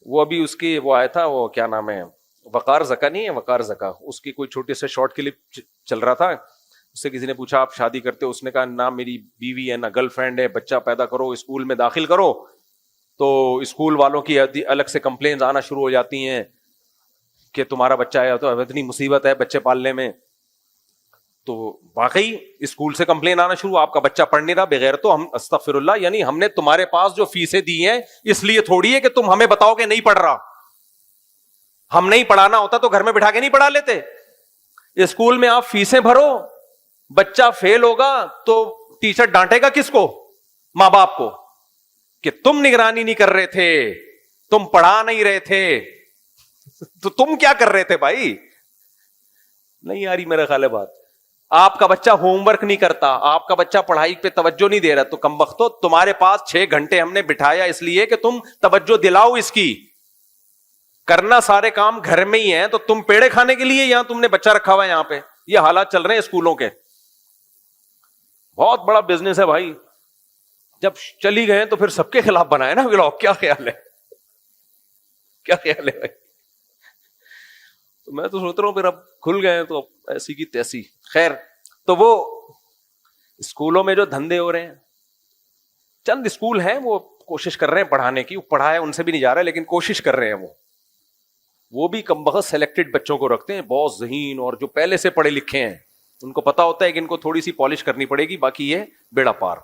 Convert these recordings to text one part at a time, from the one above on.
وہ ابھی اس کی وہ آیا تھا, وہ کیا نام ہے, وقار زکا نہیں ہے, وقار زکا, اس کی کوئی چھوٹے سے شارٹ کلپ چل رہا تھا. اس سے کسی نے پوچھا آپ شادی کرتے ہو؟ اس نے کہا نہ میری بیوی ہے نہ گرل فرینڈ ہے, بچہ پیدا کرو اسکول میں داخل کرو تو اسکول والوں کی الگ سے کمپلینز آنا شروع ہو جاتی ہیں کہ تمہارا بچہ ہے تو اتنی مصیبت ہے بچے پالنے میں. تو واقعی اسکول سے کمپلین آنا شروع, آپ کا بچہ پڑھ نہیں رہا بغیر, تو ہم استغفر اللہ, یعنی ہم نے تمہارے پاس جو فیسیں دی ہیں اس لیے تھوڑی ہے کہ تم ہمیں بتاؤ کہ نہیں پڑھ رہا. ہم نہیں پڑھانا ہوتا تو گھر میں بٹھا کے نہیں پڑھا لیتے. اسکول میں آپ فیسیں بھرو, بچہ فیل ہوگا تو ٹیچر ڈانٹے گا کس کو؟ ماں باپ کو, کہ تم نگرانی نہیں کر رہے تھے, تم پڑھا نہیں رہے تھے. تو تم کیا کر رہے تھے بھائی؟ نہیں آ رہی میرا خیال ہے بات. آپ کا بچہ ہوم ورک نہیں کرتا, آپ کا بچہ پڑھائی پہ توجہ نہیں دے رہا, تو کم وقتوں تمہارے پاس 6 گھنٹے ہم نے بٹھایا اس لیے کہ تم توجہ دلاؤ اس کی. کرنا سارے کام گھر میں ہی ہیں, تو تم پیڑے کھانے کے لیے یہاں تم نے بچہ رکھا ہوا ہے. یہاں پہ یہ حالات چل رہے ہیں اسکولوں کے. بہت بڑا بزنس ہے بھائی. جب چلی گئے تو پھر سب کے خلاف بنائے نا ولاگ. کیا خیال ہے, کیا خیال ہے بھائی؟ تو میں تو سوچ رہا ہوں پھر اب کھل گئے تو ایسی کی تیسی. خیر, تو وہ اسکولوں میں جو دھندے ہو رہے ہیں, چند اسکول ہیں وہ کوشش کر رہے ہیں پڑھانے کی, پڑھائے ان سے بھی نہیں جا رہا لیکن کوشش کر رہے ہیں. وہ بھی کم بخت سلیکٹڈ بچوں کو رکھتے ہیں, بہت ذہین اور جو پہلے سے پڑھے لکھے ہیں. ان کو پتا ہوتا ہے کہ ان کو تھوڑی سی پالش کرنی پڑے گی, باقی یہ بیڑا پار.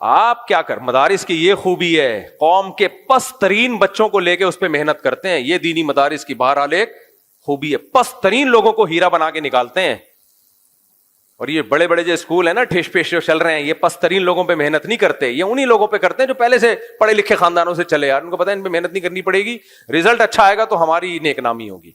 آپ کیا کر, مدارس کی یہ خوبی ہے, قوم کے پست ترین بچوں کو لے کے اس پہ محنت کرتے ہیں. یہ دینی مدارس کی بہرحال ایک خوبی ہے, پست ترین لوگوں کو ہیرا بنا کے نکالتے ہیں. اور یہ بڑے بڑے جو اسکول ہیں نا ٹھیش پیش جو چل رہے ہیں, یہ پست ترین لوگوں پہ محنت نہیں کرتے, یہ انہی لوگوں پہ کرتے ہیں جو پہلے سے پڑھے لکھے خاندانوں سے چلے. یار ان کو پتہ ہے ان پہ محنت نہیں کرنی پڑے گی, رزلٹ اچھا آئے گا تو ہماری نیک نامی ہوگی.